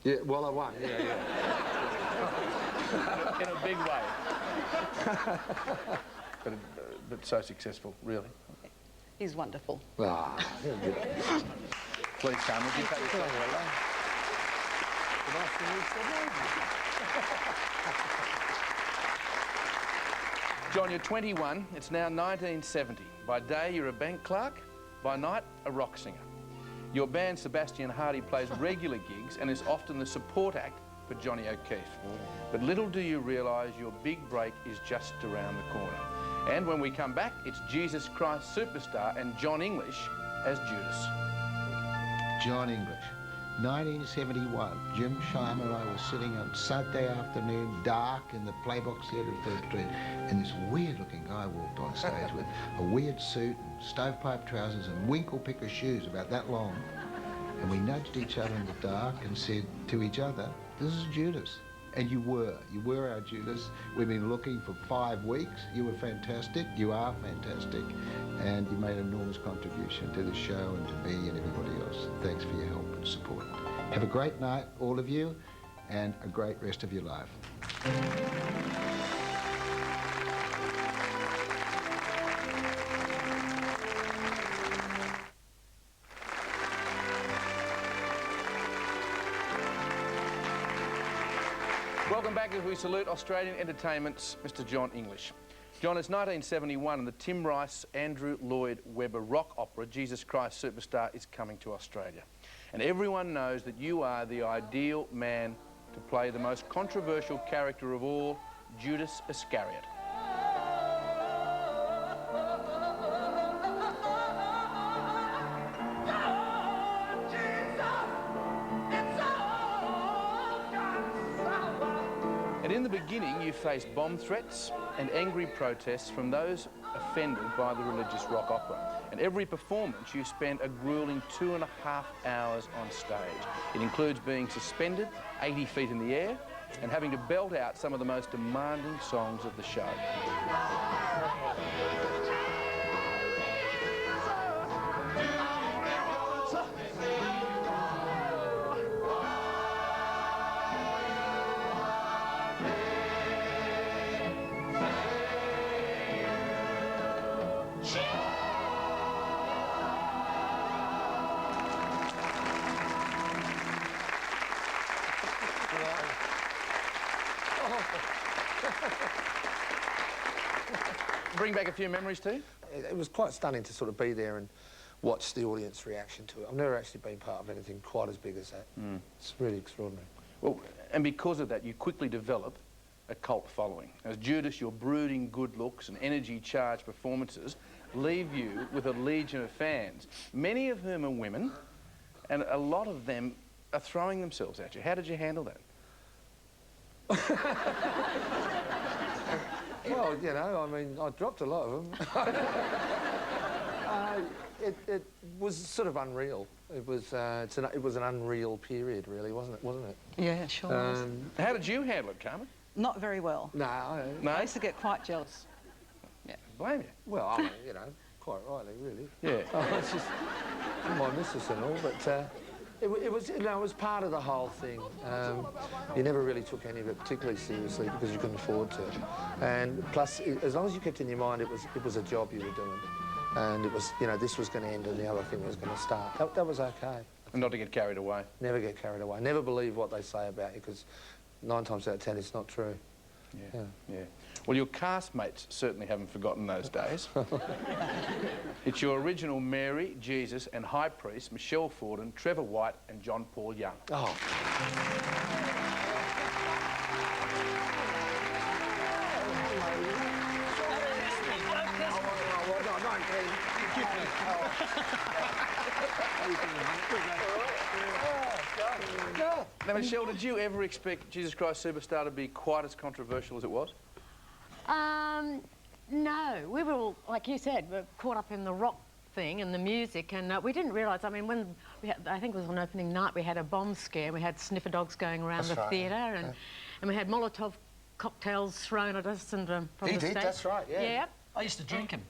Yeah, well, I won, yeah. In a big way. but so successful, really. He's wonderful. Ah, Please come, would you take your seat? John, you're 21. It's now 1970. By day, you're a bank clerk. By night, a rock singer. Your band, Sebastian Hardy, plays regular gigs and is often the support act for Johnny O'Keefe. But little do you realise your big break is just around the corner. And when we come back, it's Jesus Christ Superstar and Jon English as Judas. Jon English, 1971. Jim Shimer and I were sitting on Saturday afternoon, dark, in the Playbox Theatre of 3rd Street, and this weird-looking guy walked on stage with a weird suit and stovepipe trousers and winkle-picker shoes about that long. And we nudged each other in the dark and said to each other, "This is Judas." And you were our Judas. We've been looking for 5 weeks. You were fantastic, you are fantastic, and you made an enormous contribution to the show and to me and everybody else. Thanks for your help and support. Have a great night, all of you, and a great rest of your life. Welcome back as we salute Australian Entertainment's Mr. Jon English. John, it's 1971 and the Tim Rice, Andrew Lloyd Webber rock opera Jesus Christ Superstar is coming to Australia. And everyone knows that you are the ideal man to play the most controversial character of all, Judas Iscariot. And in the beginning, you faced bomb threats and angry protests from those offended by the religious rock opera. And every performance, you spent a grueling 2.5 hours on stage. It includes being suspended 80 feet in the air and having to belt out some of the most demanding songs of the show. Bring back a few memories too? It was quite stunning to sort of be there and watch the audience reaction to it. I've never actually been part of anything quite as big as that. It's really extraordinary. Well, and because of that, you quickly develop a cult following. As Judas, your brooding good looks and energy-charged performances leave you with a legion of fans, many of whom are women, and a lot of them are throwing themselves at you. How did you handle that? Well, you know, I mean, I dropped a lot of them. It was sort of unreal. It was an unreal period, really, wasn't it? Yeah, sure was. How did you handle it, Carmen? Not very well. No, I used to get quite jealous. Yeah, blame you. well, I mean, you know, quite rightly, really. Yeah. It's just my missus and all, but it was, you know, it was part of the whole thing. You never really took any of it particularly seriously because you couldn't afford to. And plus, as long as you kept in your mind it was a job you were doing, and it was, you know, this was going to end and the other thing was going to start. That was okay. And not to get carried away. Never get carried away. Never believe what they say about you, because 9 times out of 10 it's not true. Yeah. Well, your castmates certainly haven't forgotten those days. It's your original Mary, Jesus and High Priest, Michelle Forden, Trevor White and John Paul Young. Oh. Now, Michelle, did you ever expect Jesus Christ Superstar to be quite as controversial as it was? No. We were all, like you said, we're caught up in the rock thing and the music, and we didn't realise, I mean, when we had, I think it was on opening night, we had a bomb scare, we had sniffer dogs going around the theatre, and we had Molotov cocktails thrown at us and from the stage. That's right, yeah. Yeah. I used to drink him.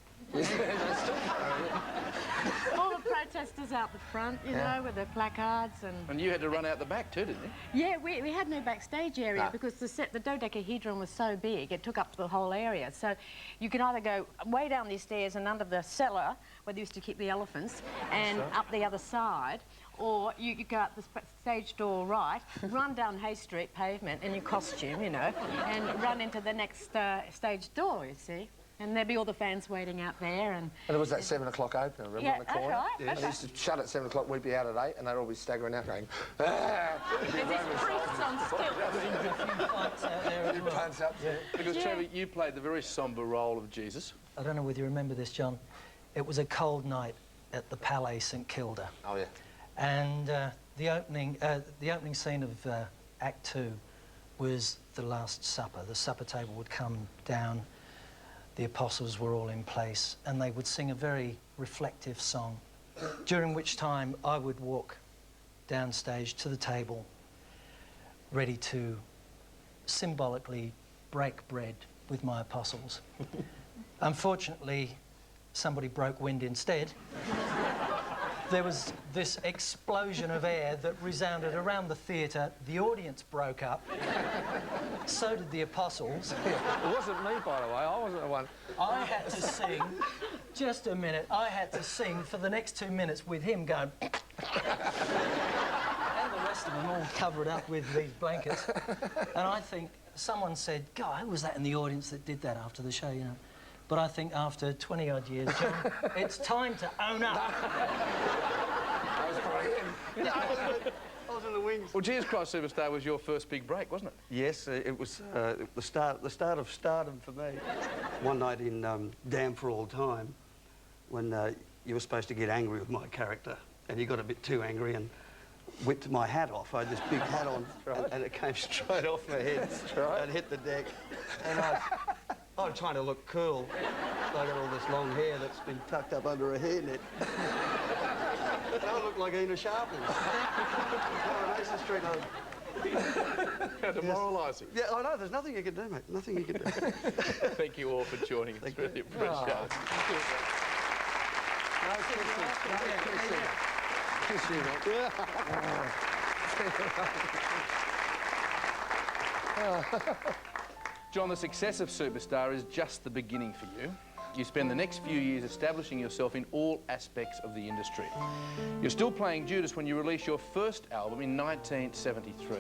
All the protesters posters out the front, you know, with the placards and... And you had to run out the back too, didn't you? Yeah, we had no backstage area because the dodecahedron was so big, it took up the whole area. So you could either go way down these stairs and under the cellar, where they used to keep the elephants, and up the other side, or you could go out the stage door right, run down Hay Street pavement in your costume, you know, and run into the next stage door, you see. And there'd be all the fans waiting out there. And there was that 7 o'clock opener, remember, on the corner? Right, yes. And they used to shut at 7 o'clock, we'd be out at 8, and they'd all be staggering out going, ah! There's these priests on stilts. Because, Trevor, you played the very sombre role of Jesus. I don't know whether you remember this, John. It was a cold night at the Palais St Kilda. Oh, yeah. And the opening scene of Act 2 was the Last Supper. The supper table would come down, the apostles were all in place, and they would sing a very reflective song, during which time I would walk downstage to the table, ready to symbolically break bread with my apostles. Unfortunately, somebody broke wind instead. There was this explosion of air that resounded around the theatre. The audience broke up. So did the apostles. It wasn't me, by the way. I wasn't the one. I had to sing, just a minute, I had to sing for the next 2 minutes with him going... and the rest of them all covered up with these blankets. And I think someone said, God, who was that in the audience that did that after the show, you know? But I think after 20-odd years, John, it's time to own up. That was probably him. I was in the wings. Well, Jesus Christ Superstar was your first big break, wasn't it? Yes, it was the start of stardom for me. One night in Damn for All Time, when you were supposed to get angry with my character, and you got a bit too angry and whipped my hat off. I had this big hat on, and it came straight off my head and hit the deck. And I'm trying to look cool. I got all this long hair that's been tucked up under a hairnet. I look like Ina Sharples. Coronation Street. How demoralising. Yeah, I know. There's nothing you can do, mate. Nothing you can do. Thank you all for joining us. Really appreciate it. Kiss you, mate. John, the success of Superstar is just the beginning for you. You spend the next few years establishing yourself in all aspects of the industry. You're still playing Judas when you release your first album in 1973.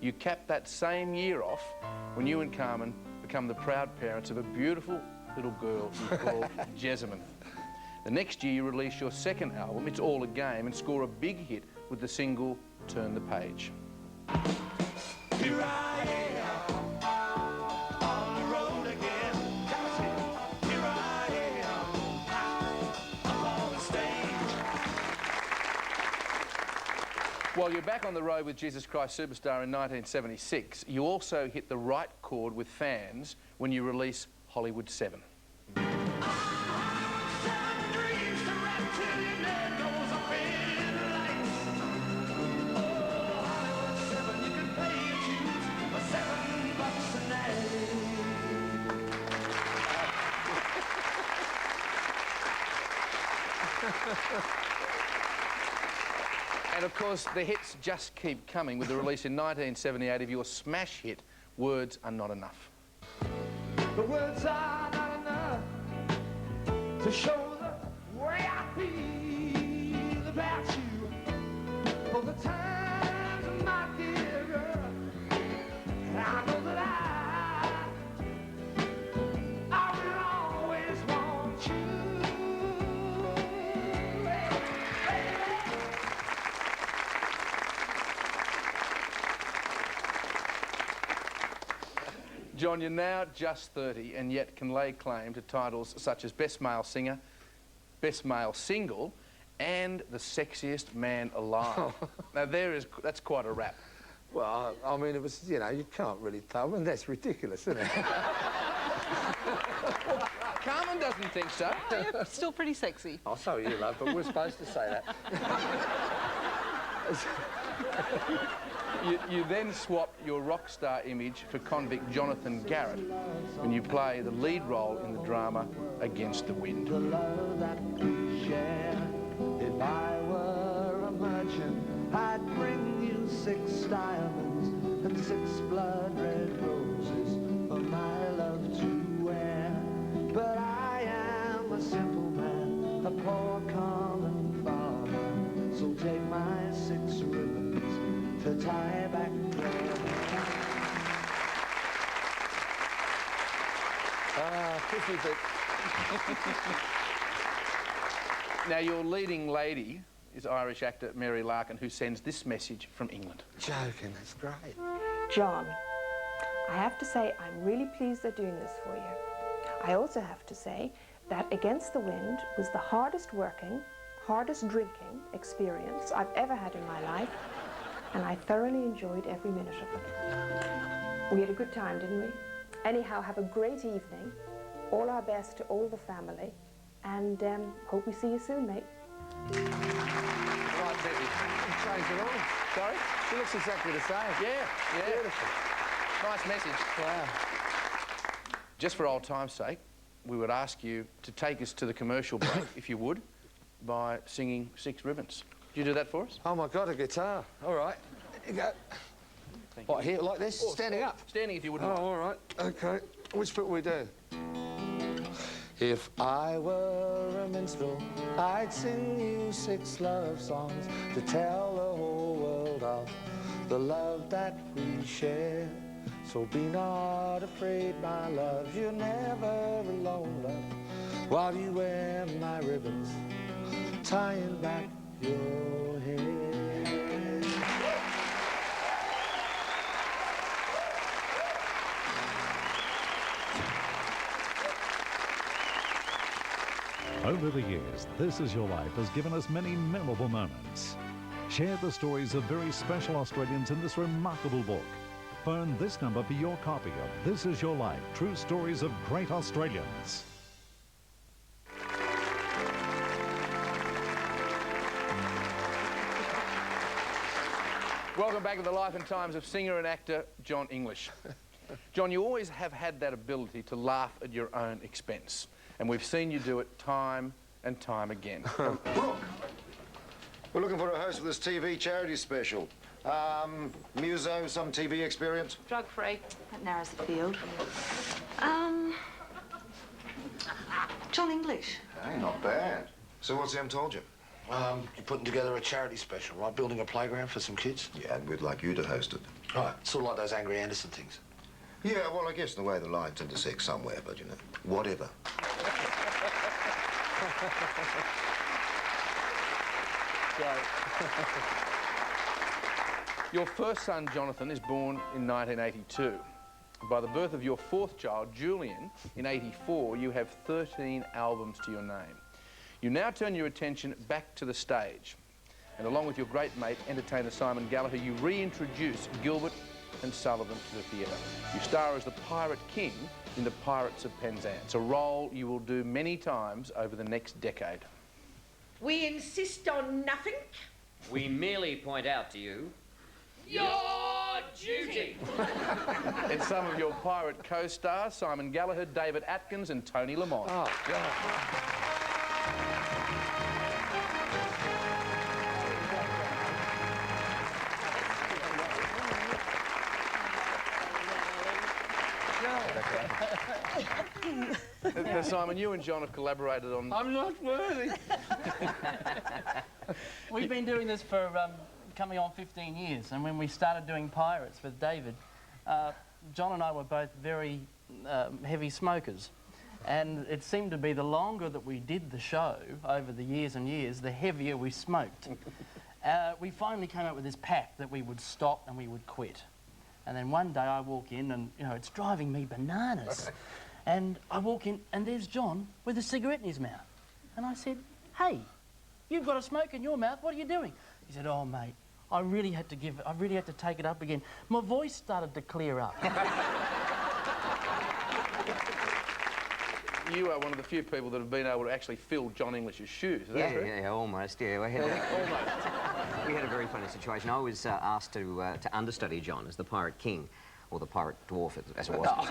You cap that same year off when you and Carmen become the proud parents of a beautiful little girl you call Jessamine. The next year you release your second album, It's All a Game, and score a big hit with the single Turn the Page. Here I am, on the road again. Here I am, up on the stage. While you're back on the road with Jesus Christ Superstar in 1976, you also hit the right chord with fans when you release Hollywood 7. And of course, the hits just keep coming with the release in 1978 of your smash hit, Words Are Not Enough. The words are not enough to show the way I feel about you. For the times of my dear girl, I know that I will always want you. John, you're now just 30 and yet can lay claim to titles such as Best Male Singer, Best Male Single, and the Sexiest Man Alive. Now that's quite a rap. Well, I mean, it was, you know, you can't really tell. I mean, that's ridiculous, isn't it? Carmen doesn't think so. You're still pretty sexy. Oh, so are you, love, but we're supposed to say that. You then swap your rock star image for convict Jonathan Garrett when you play the lead role in the drama Against the Wind. The love that we share, if I were fortune, I'd bring you 6 diamonds and 6 blood red roses for my love to wear. But I am a simple man, a poor common farmer, so take my 6 ribbons to tie back there. Now, your leading lady is Irish actor Mary Larkin, who sends this message from England. Joking, that's great. John, I have to say I'm really pleased they're doing this for you. I also have to say that Against the Wind was the hardest working, hardest drinking experience I've ever had in my life, and I thoroughly enjoyed every minute of it. We had a good time, didn't we? Anyhow, have a great evening. All our best to all the family, and hope we see you soon, mate. Right, Betty. Change it all. Sorry? She looks exactly the same. Yeah. Beautiful. Nice message. Wow. Just for old time's sake, we would ask you to take us to the commercial break, if you would, by singing 6 Ribbons. Could you do that for us? Oh, my God, a guitar. All right. Here you go. What, here, like this? Standing up? Standing, if you wouldn't Oh, mind. all right. OK. Which bit will we do? If I were a minstrel, I'd sing you 6 love songs to tell the whole world of the love that we share. So be not afraid, my love, you're never alone, love, while you wear my ribbons, tying back your hair. Over the years, This Is Your Life has given us many memorable moments. Share the stories of very special Australians in this remarkable book. Phone this number for your copy of This Is Your Life, True Stories of Great Australians. Welcome back to the life and times of singer and actor Jon English. John, you always have had that ability to laugh at your own expense. And we've seen you do it time and time again. Look, we're looking for a host for this TV charity special. Muso, some TV experience? Drug-free. That narrows the field. Jon English. Hey, not bad. So what's Em told you? You're putting together a charity special, right? Building a playground for some kids? Yeah, and we'd like you to host it. Right, sort of like those Angry Anderson things. Yeah, well, I guess in a way the lines intersect somewhere, but, you know, whatever. Your first son, Jonathan, is born in 1982. By the birth of your 4th child, Julian, in 84, you have 13 albums to your name. You now turn your attention back to the stage. And along with your great mate, entertainer Simon Gallagher, you reintroduce Gilbert and Sullivan to the theatre. You star as the Pirate King in The Pirates of Penzance, a role you will do many times over the next decade. We insist on nothing. We merely point out to you your duty. And some of your pirate co-stars, Simon Gallagher, David Atkins and Tony Lamont. Oh, God. Now, Simon, you and John have collaborated on... I'm not worthy. We've been doing this for coming on 15 years, and when we started doing Pirates with David, John and I were both very heavy smokers. And it seemed to be the longer that we did the show over the years and years, the heavier we smoked. We finally came up with this pact that we would stop and we would quit. And then one day I walk in and, you know, it's driving me bananas. And I walk in and there's John with a cigarette in his mouth. And I said, hey, you've got a smoke in your mouth, what are you doing? He said, oh, mate, I really had to take it up again. My voice started to clear up. You are one of the few people that have been able to actually fill Jon English's shoes, is that true? Yeah, almost, yeah. We had a very funny situation. I was asked to understudy John as the Pirate King, or the Pirate Dwarf, as it was at the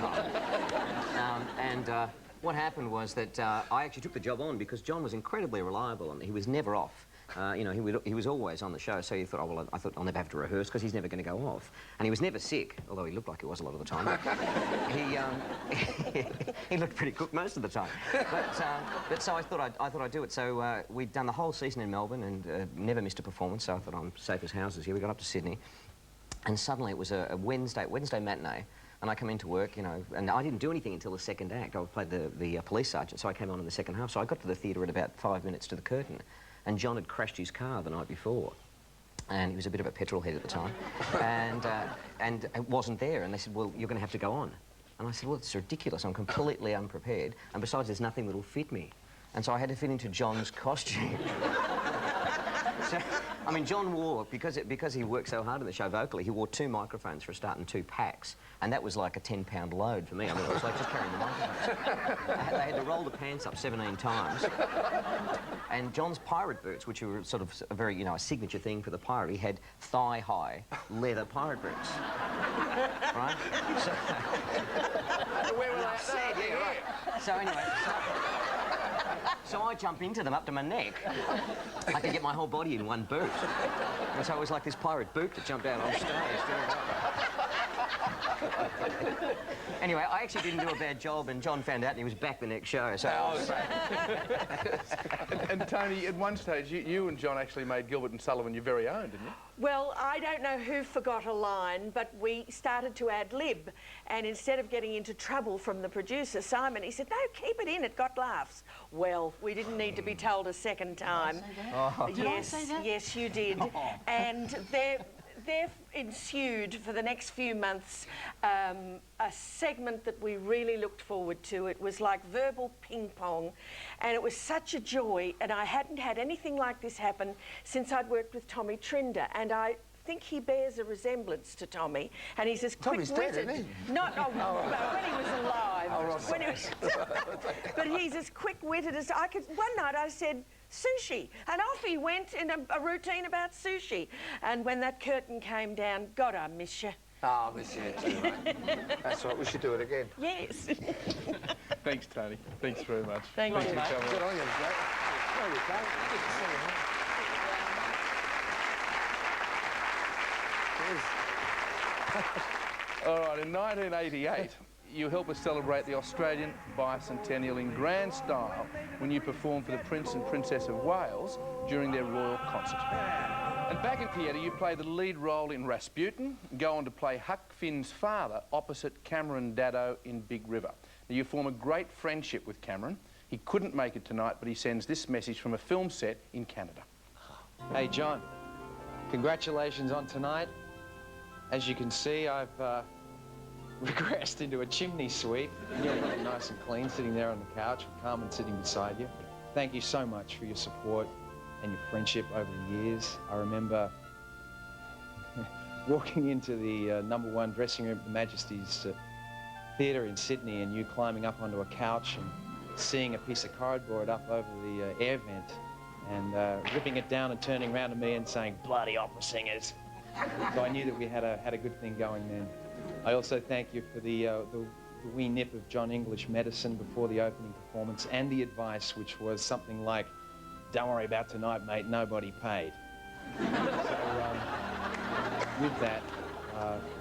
time. What happened was that I actually took the job on because John was incredibly reliable and he was never off. You know, he was always on the show, so you thought, oh, well, I thought I'll never have to rehearse because he's never going to go off. And he was never sick, although he looked like he was a lot of the time. He looked pretty cooked most of the time. But so I thought I'd do it. So we'd done the whole season in Melbourne and never missed a performance, so I thought I'm safe as houses here. We got up to Sydney, and suddenly it was a Wednesday matinee. And I come into work, you know, and I didn't do anything until the second act. I played the police sergeant, so I came on in the second half. So I got to the theatre at about 5 minutes to the curtain, and John had crashed his car the night before. And he was a bit of a petrol head at the time. And it wasn't there. And they said, well, you're going to have to go on. And I said, well, it's ridiculous. I'm completely unprepared. And besides, there's nothing that'll fit me. And so I had to fit into John's costume. So, I mean, John wore, because he worked so hard in the show vocally, he wore 2 microphones for a start and 2 packs. And that was like a 10-pound load for me. I mean, it was like just carrying the microphones. They had to roll the pants up 17 times. And John's pirate boots, which were sort of a very, you know, a signature thing for the pirate, he had thigh-high leather pirate boots. Right? So, where were they? Said, yeah, right. So anyway, so I jump into them up to my neck. I could get my whole body in one boot. And so it was like this pirate boot that jumped out on stage. Anyway, I actually didn't do a bad job, and John found out, and he was back the next show. So. And Tony, at one stage, you and John actually made Gilbert and Sullivan your very own, didn't you? Well, I don't know who forgot a line, but we started to ad-lib, and instead of getting into trouble from the producer, Simon, he said, no, keep it in, it got laughs. Well, we didn't need to be told a second time. Did I say that? Yes, you did. And there ensued for the next few months a segment that we really looked forward to. It was like verbal ping pong, and it was such a joy, and I hadn't had anything like this happen since I'd worked with Tommy Trinder, and I think he bears a resemblance to Tommy, and he's as quick-witted. Tommy's dead, isn't he? Not, when he was alive. Oh, right, when he was, but he's as quick-witted as I could. One night I said, sushi, and off he went in a routine about sushi. And when that curtain came down, God, I miss you. Oh, I miss you too, mate. That's right, we should do it again. Yes. Thanks, Tony. Thanks very much. Thank you, mate. Good on you, mate. No, you can't. Good to see you, mate. All right, in 1988, you helped us celebrate the Australian bicentennial in grand style when you performed for the Prince and Princess of Wales during their royal concert. And back in theatre, you played the lead role in Rasputin, and go on to play Huck Finn's father opposite Cameron Daddo in Big River. Now, you form a great friendship with Cameron. He couldn't make it tonight, but he sends this message from a film set in Canada. Hey, John, congratulations on tonight. As you can see, I've regressed into a chimney sweep. You're really nice and clean, sitting there on the couch with Carmen sitting beside you. Thank you so much for your support and your friendship over the years. I remember walking into the #1 dressing room at the Majesty's Theatre in Sydney, and you climbing up onto a couch and seeing a piece of cardboard up over the air vent and ripping it down and turning around to me and saying, bloody opera singers. So I knew that we had a good thing going then. I also thank you for the wee nip of Jon English medicine before the opening performance, and the advice, which was something like, don't worry about tonight, mate, nobody paid. So with that,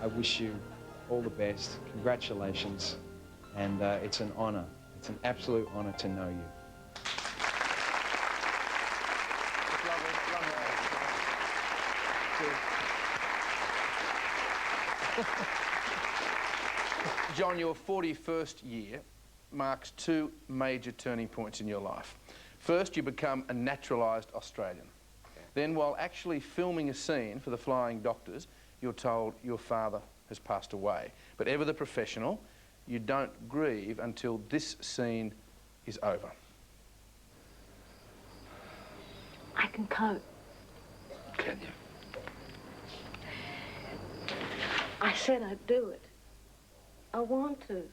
I wish you all the best, congratulations, and it's an honour, it's an absolute honour to know you. John, your 41st year marks 2 major turning points in your life. First, you become a naturalised Australian. Then, while actually filming a scene for the Flying Doctors, you're told your father has passed away. But ever the professional, you don't grieve until this scene is over. I can cope. Can you? I said I'd do it. I want to.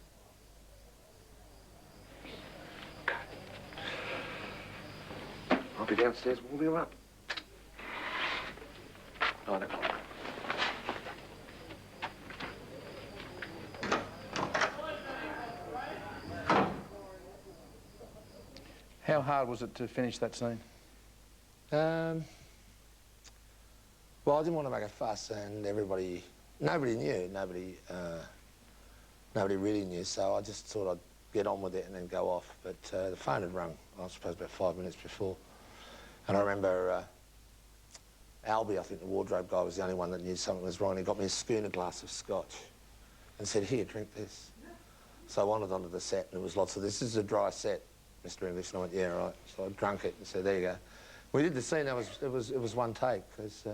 I'll be downstairs warming you up. 9 o'clock. How hard was it to finish that scene? Well, I didn't want to make a fuss, and nobody knew, nobody really knew, so I just thought I'd get on with it and then go off. But the phone had rung, I suppose about 5 minutes before, and I remember Albie, I think the wardrobe guy, was the only one that knew something was wrong. He got me a schooner glass of scotch and said, "Here, drink this." So I wandered onto the set, and there was lots of, "This is a dry set, Mr. English," and I went, "Yeah, right." So I drank it and said, "There you go." We did the scene. It was one take, because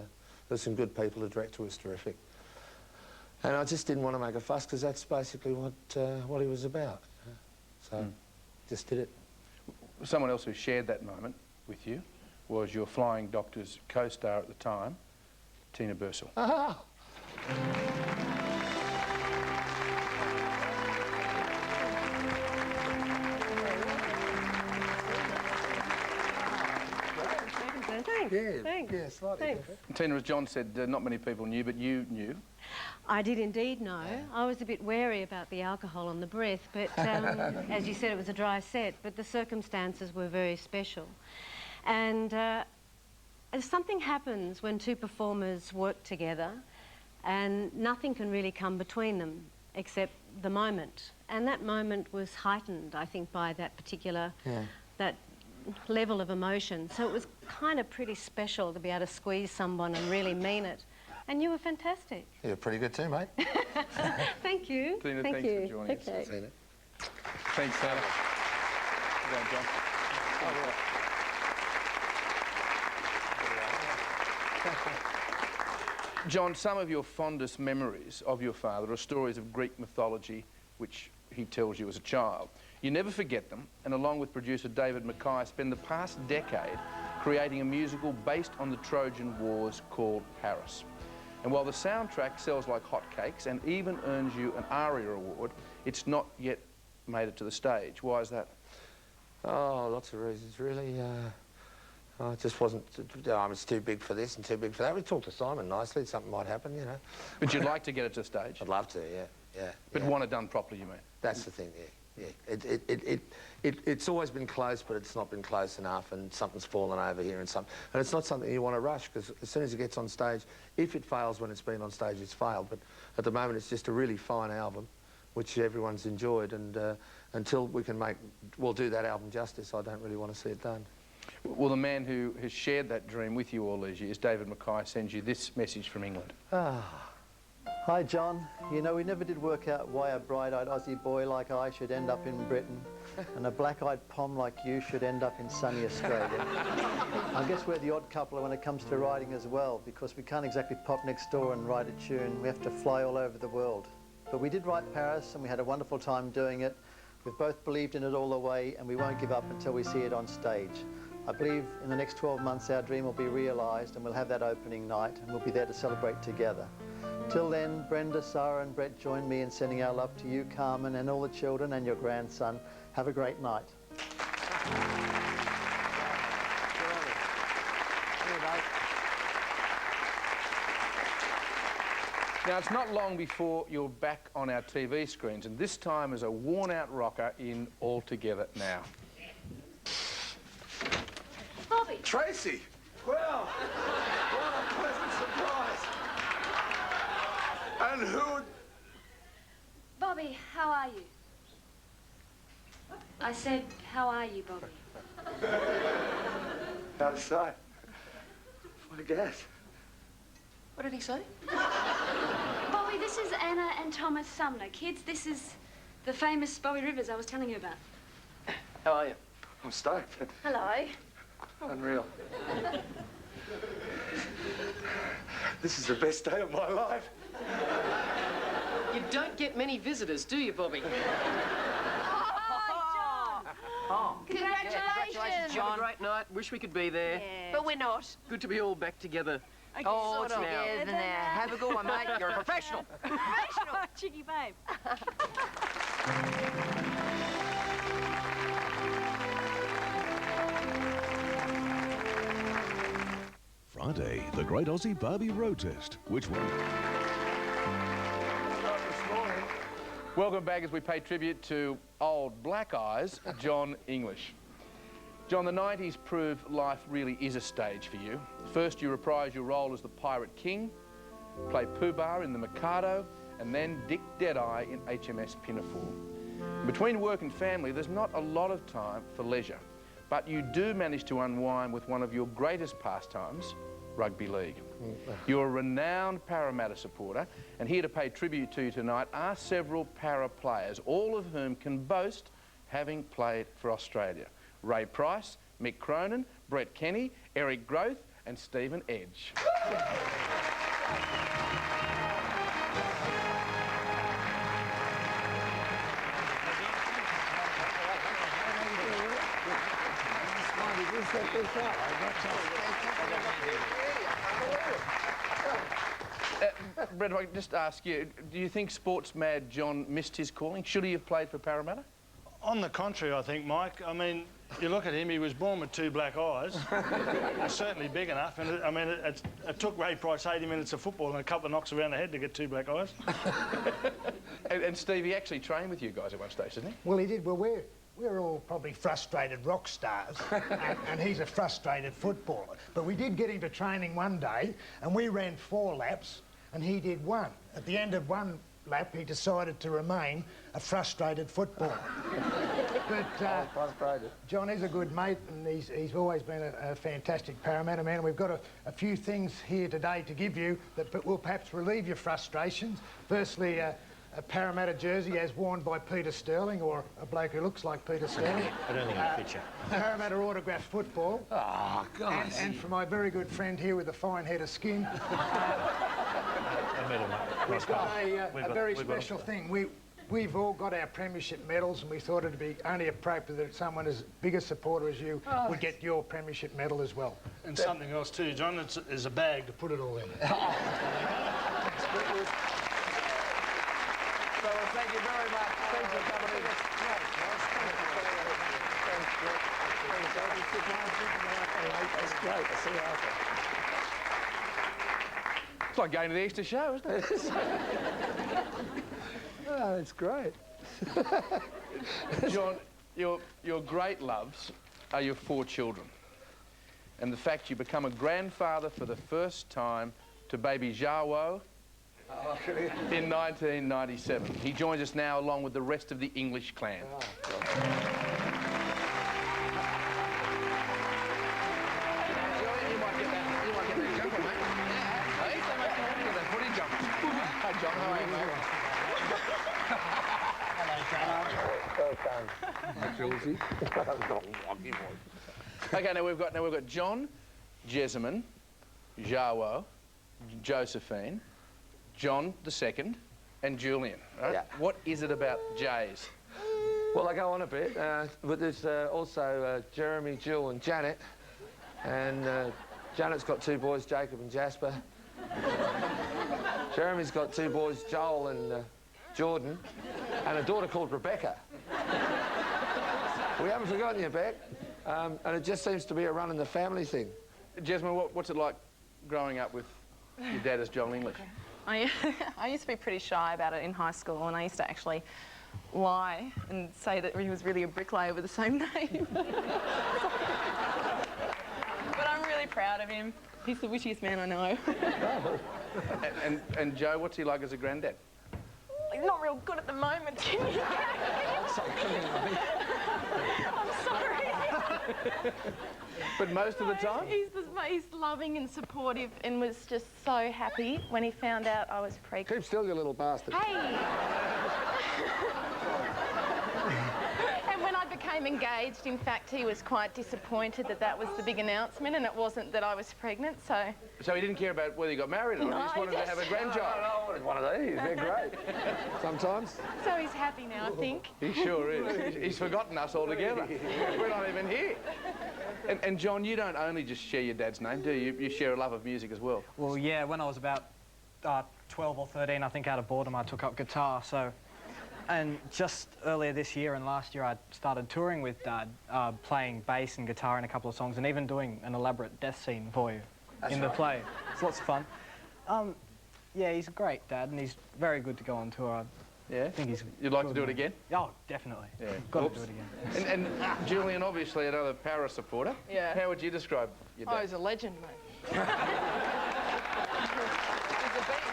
there's some good people. The director was terrific, and I just didn't want to make a fuss, because that's basically what he was about. So just did it. Someone else who shared that moment with you was your Flying Doctor's co-star at the time, Tina Bursell. Ah. Thanks. Yeah, slightly different. Tina, as John said, not many people knew, but you knew. I did indeed know. I was a bit wary about the alcohol and the breath, but as you said, it was a dry set, but the circumstances were very special. And something happens when two performers work together, and nothing can really come between them except the moment. And that moment was heightened, I think, by that particular, that level of emotion. So it was kind of pretty special to be able to squeeze someone and really mean it. And you were fantastic. You're pretty good too, mate. Thank you. Tina, Thank thanks you. for joining us. Tina. Thanks, Tina. Well done, John. John, some of your fondest memories of your father are stories of Greek mythology which he tells you as a child. You never forget them, and along with producer David Mackay, spend the past decade creating a musical based on the Trojan Wars called Paris. And while the soundtrack sells like hotcakes and even earns you an ARIA award, it's not yet made it to the stage. Why is that? Oh, lots of reasons, really. It just wasn't, it's too big for this and too big for that. We talked to Simon nicely, something might happen, you know. But you'd like to get it to stage? I'd love to, yeah. But want it done properly, you mean? That's the thing, yeah. It's always been close, but it's not been close enough, and something's fallen over here and it's not something you want to rush, because as soon as it gets on stage, if it fails when it's been on stage, it's failed. But at the moment, it's just a really fine album, which everyone's enjoyed, and until we'll do that album justice, I don't really want to see it done. Well, the man who has shared that dream with you all these years, David Mackay, sends you this message from England. Hi, John. You know, we never did work out why a bright-eyed Aussie boy like I should end up in Britain and a black-eyed pom like you should end up in sunny Australia. I guess we're the odd couple when it comes to writing as well, because we can't exactly pop next door and write a tune. We have to fly all over the world. But we did write Paris, and we had a wonderful time doing it. We've both believed in it all the way, and we won't give up until we see it on stage. I believe in the next 12 months our dream will be realised, and we'll have that opening night, and we'll be there to celebrate together. Till then, Brenda, Sarah and Brett join me in sending our love to you, Carmen, and all the children and your grandson. Have a great night. Now, it's not long before you're back on our TV screens, and this time as a worn-out rocker in All Together Now. Bobby! Tracy! Well, what a pleasant surprise. And who... Bobby, how are you? I said, how are you, Bobby? Out of sight. What a guess. What did he say? Bobby, this is Anna and Thomas Sumner. Kids, this is the famous Bobby Rivers I was telling you about. How are you? I'm stoked. Hello. Unreal. This is the best day of my life. You don't get many visitors, do you, Bobby? Oh, Congratulations, John. Have a great night. Wish we could be there. Yeah. But we're not. Good to be all back together. Oh, it's now. Have a good one, mate. You're a professional. Professional. Cheeky babe. Friday, the Great Aussie Barbie Road Test. Which one? Welcome back as we pay tribute to old black eyes, Jon English. John, the 90s prove life really is a stage for you. First, you reprise your role as the Pirate King, play Pooh Bah in The Mikado, and then Dick Deadeye in HMS Pinafore. Between work and family, there's not a lot of time for leisure, but you do manage to unwind with one of your greatest pastimes, rugby league. You're a renowned Parramatta supporter, and here to pay tribute to you tonight are several Para players, all of whom can boast having played for Australia. Ray Price, Mick Cronin, Brett Kenny, Eric Groth and Stephen Edge. Brett, if I could just ask you, do you think sports mad John missed his calling? Should he have played for Parramatta? On the contrary, I think, Mike. I mean, you look at him, he was born with 2 black eyes. He's certainly big enough. And I mean, it took Ray Price 80 minutes of football and a couple of knocks around the head to get 2 black eyes. and Steve, he actually trained with you guys at one stage, didn't he? Well, he did. Well, we're all probably frustrated rock stars, and he's a frustrated footballer. But we did get him to training one day, and we ran 4 laps, and he did 1. At the end of 1 lap, he decided to remain a frustrated footballer. But frustrated. John is a good mate, and he's always been a fantastic Parramatta man. And we've got a few things here today to give you that will perhaps relieve your frustrations. Firstly, a Parramatta jersey as worn by Peter Sterling, or a bloke who looks like Peter Sterling. I don't think I picture. Parramatta autographed football. Oh, God. And for my very good friend here with a fine head of skin, we've got a very special thing. We've all got our premiership medals, and we thought it'd be only appropriate that someone as big a supporter as you would get your premiership medal as well. And something else too, John, is a bag to put it all in. So thank you very much. Thanks for coming in. That's great. I see you after. It's like going to the Easter show, isn't it? Oh, that's great. John, your great loves are your 4 children. And the fact you become a grandfather for the first time to baby Jawo in 1997. He joins us now along with the rest of the English clan. Hi, John. How are you, mate? Okay, now we've got John, Jessamine, Jawo, Josephine, John II, and Julian. Right? Yeah. What is it about Jays? Well, I go on a bit, but there's also Jeremy, Jill, and Janet. And Janet's got 2 boys, Jacob and Jasper. Jeremy's got 2 boys, Joel and Jordan, and a daughter called Rebecca. We haven't forgotten you, Beck. And it just seems to be a run in the family thing. Jasmine, what's it like growing up with your dad as Jon English? I used to be pretty shy about it in high school, and I used to actually lie and say that he was really a bricklayer with the same name. But I'm really proud of him. He's the wittiest man I know. and Joe, what's he like as a granddad? He's not real good at the moment, Jimmy. I'm sorry. But most of the time? He's loving and supportive, and was just so happy when he found out I was pregnant. Keep still, you little bastard. Hey! And when I became engaged, in fact, he was quite disappointed that that was the big announcement, and it wasn't that I was pregnant, so... So he didn't care about whether you got married or not, he just wanted to have a grandchild. I wanted one of these, they're great. Sometimes. So he's happy now, I think. He sure is. He's forgotten us altogether. We're not even here. And John, you don't only just share your dad's name, do you? You share a love of music as well. Well, yeah, when I was about 12 or 13, I think out of boredom, I took up guitar, so... And just earlier this year and last year, I started touring with Dad, playing bass and guitar in a couple of songs, and even doing an elaborate death scene for you in the play. It's lots of fun. Yeah, he's a great dad, and he's very good to go on tour. Yeah? I think he's You'd like to good, do it mate. again? Oh, definitely. Yeah. Got to do it again. And Julian, obviously another Para supporter. Yeah. How would you describe your Oh, dad? he's a legend, mate. He's a beast.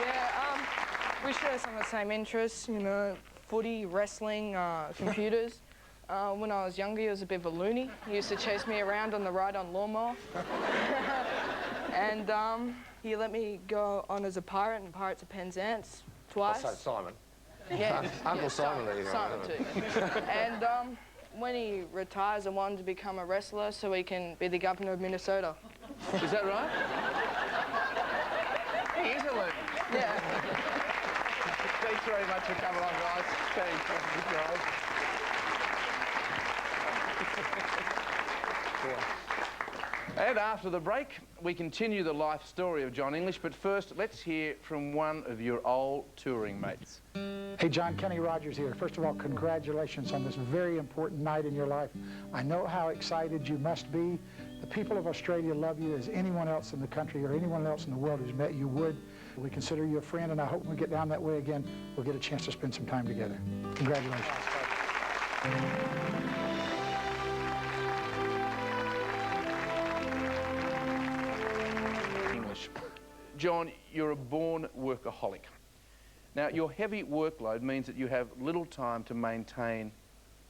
Yeah, we share some of the same interests, you know, footy, wrestling, computers. When I was younger, he was a bit of a loony. He used to chase me around on the ride-on lawnmower. And he let me go on as a pirate in Pirates of Penzance twice. I'll say Simon. Yeah. Uncle Simon there you go. Simon too. And when he retires, I wanted to become a wrestler so he can be the governor of Minnesota. Is that right? He is a legend. Yeah. Thanks very much for coming on, guys. Thanks, guys. And after the break, we continue the life story of Jon English, but first, let's hear from one of your old touring mates. Hey, John, Kenny Rogers here. First of all, congratulations on this very important night in your life. I know how excited you must be. The people of Australia love you as anyone else in the country or anyone else in the world who's met you would. We consider you a friend, and I hope when we get down that way again, we'll get a chance to spend some time together. Congratulations. English. Jon, you're a born workaholic. Now, your heavy workload means that you have little time to maintain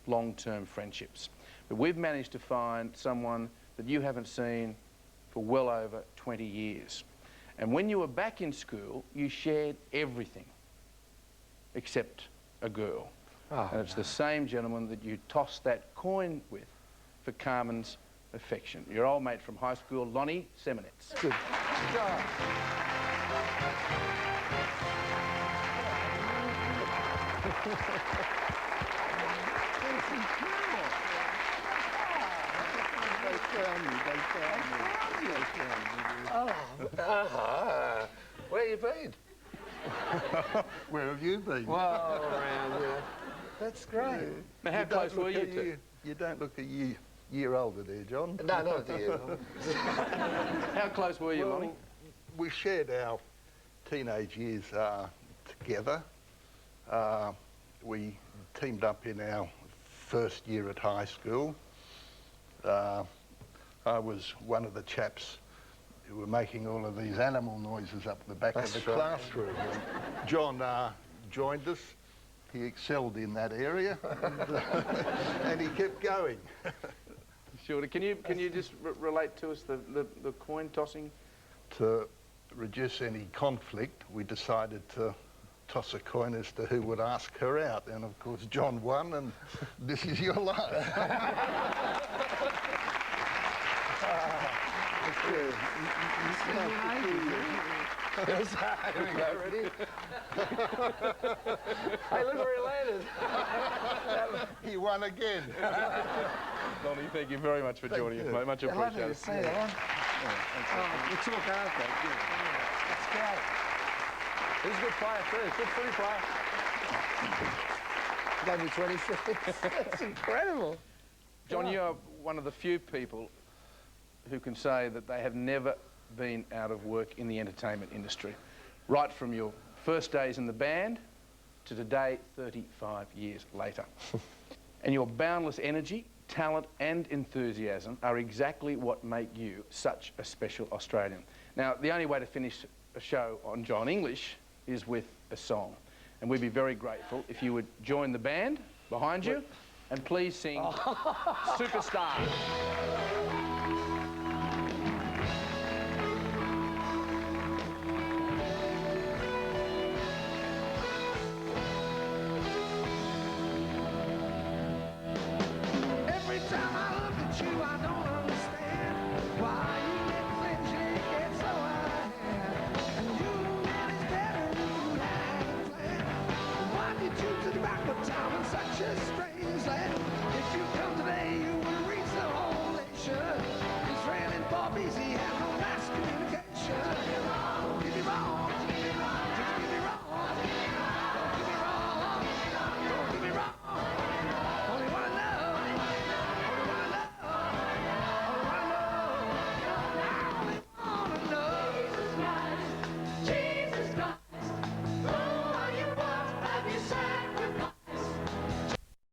long-term friendships. But we've managed to find someone that you haven't seen for well over 20 years. And when you were back in school, you shared everything except a girl. Oh, and it's the same gentleman that you tossed that coin with for Carmen's affection. Your old mate from high school, Lonnie Seminetz. Good. Where you been? Where have you been? Well, around here. That's great. Now, how close were you two? You don't look a year older there, John. No, not a year. How close were you, Lonnie? We shared our teenage years together. We teamed up in our first year at high school. I was one of the chaps who were making all of these animal noises up the back of the classroom. And John joined us. He excelled in that area, and he kept going. Sure. Can you just relate to us the coin tossing? To reduce any conflict, we decided to toss a coin as to who would ask her out, and of course John won, and this is your life. Here we go, ready? Hey, look where he landed. He won again. Lonnie, thank you very much for joining us, mate. Much appreciated. Lovely to see you, Lon. We'll talk after. That's great. He's a good player too. Good footy player. Gave me 26. That's incredible. Jon, you are one of the few people who can say that they have never been out of work in the entertainment industry. Right from your first days in the band to today, 35 years later. And your boundless energy, talent and enthusiasm are exactly what make you such a special Australian. Now, the only way to finish a show on Jon English is with a song. And we'd be very grateful if you would join the band behind you and please sing Superstar.